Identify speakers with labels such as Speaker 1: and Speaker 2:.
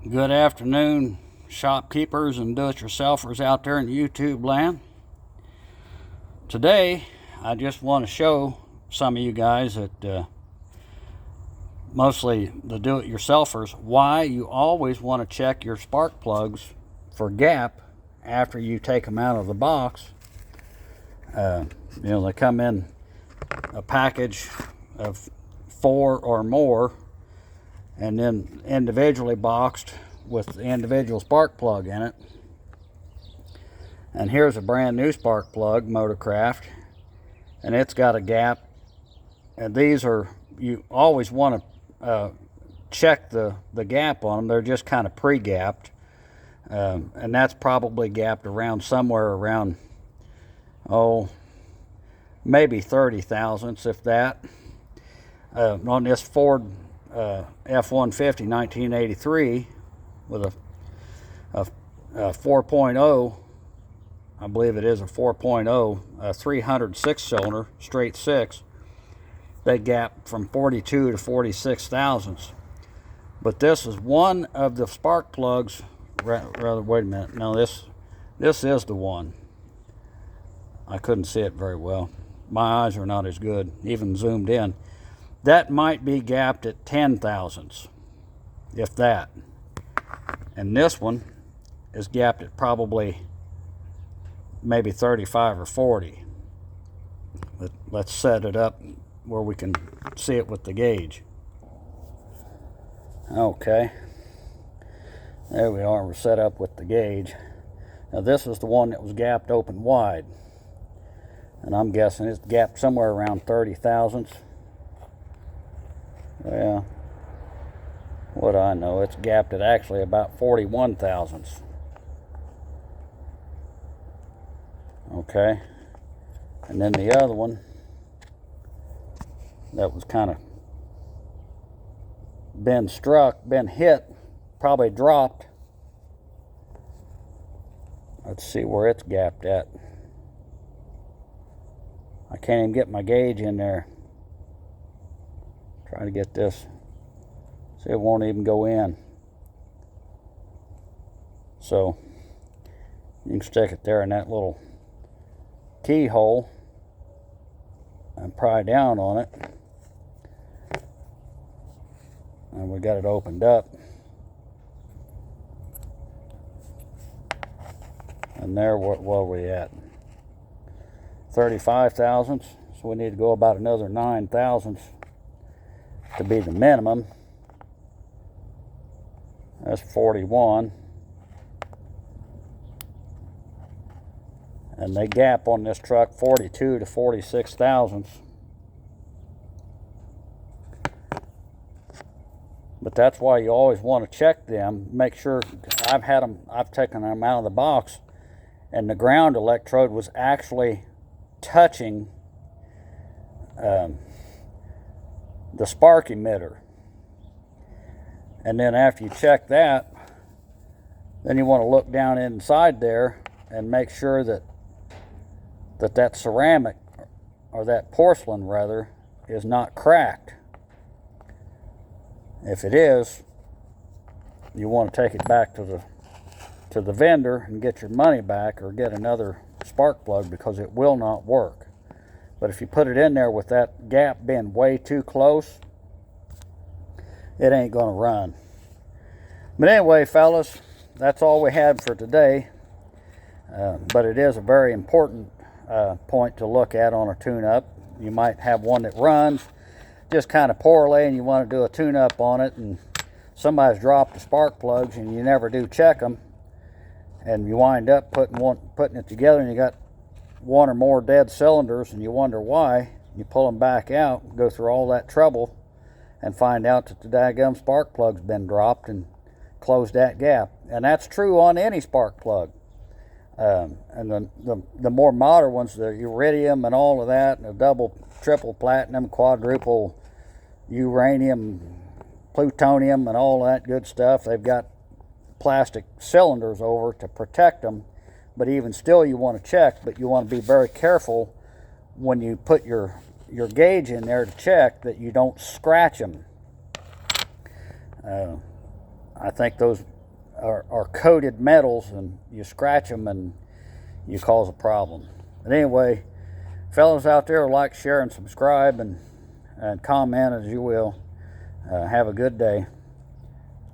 Speaker 1: Good afternoon, shopkeepers and do-it-yourselfers out there in YouTube land. Today, I just want to show some of you guys that mostly the do-it-yourselfers, why you always want to check your spark plugs for gap after you take them out of the box. They come in a package of 4 or more, and then individually boxed with the individual spark plug in it. And here's a brand new spark plug, Motorcraft, and it's got a gap. And these are, you always want to check the gap on them. They're just kind of pre-gapped, and that's probably gapped around somewhere around, maybe 30 thousandths, if that. On this Ford F-150 1983 with a 4.0, I believe it is a 4.0, a 306 cylinder, straight six. They gap from 42 to 46 thousandths. But this is one of the spark plugs. Rather, wait a minute. No, this is the one. I couldn't see it very well. My eyes are not as good, even zoomed in. That might be gapped at 10 thousandths, if that. And this one is gapped at probably maybe 35 or 40. But let's set it up where we can see it with the gauge. Okay. There we are. We're set up with the gauge. Now this is the one that was gapped open wide. And I'm guessing it's gapped somewhere around 30 thousandths. Well, what do I know? It's gapped at actually about 41 thousandths. Okay. And then the other one that was kind of been hit, probably dropped. Let's see where it's gapped at. I can't even get my gauge in there. Try to get this. See, it won't even go in. So you can stick it there in that little keyhole and pry down on it. And we got it opened up. And there, what were we at? 35 thousandths. So we need to go about another 9 thousandths to be the minimum. That's 41. And they gap on this truck 42 to 46 thousandths. But that's why you always want to check them. Make sure. I've taken them out of the box, and the ground electrode was actually touching the spark emitter. And then after you check that, then you want to look down inside there and make sure that that ceramic, or that porcelain rather, is not cracked. If it is, you want to take it back to the vendor and get your money back, or get another spark plug, because it will not work. But if you put it in there with that gap being way too close, it ain't going to run. But anyway, fellas, that's all we had for today. But it is a very important point to look at on a tune-up. You might have one that runs just kind of poorly, and you want to do a tune-up on it, and somebody's dropped the spark plugs, and you never do check them, and you wind up putting it together, and you got one or more dead cylinders, and you wonder why. You pull them back out, go through all that trouble, and find out that the daggum spark plug's been dropped and closed that gap. And that's true on any spark plug. And the more modern ones, the iridium and all of that, and the double, triple platinum, quadruple uranium, plutonium, and all that good stuff, they've got plastic cylinders over to protect them. But even still, you want to check, but you want to be very careful when you put your gauge in there to check that you don't scratch them. I think those are coated metals, and you scratch them and you cause a problem. But anyway, fellas out there, like, share, and subscribe, and comment as you will. Have a good day.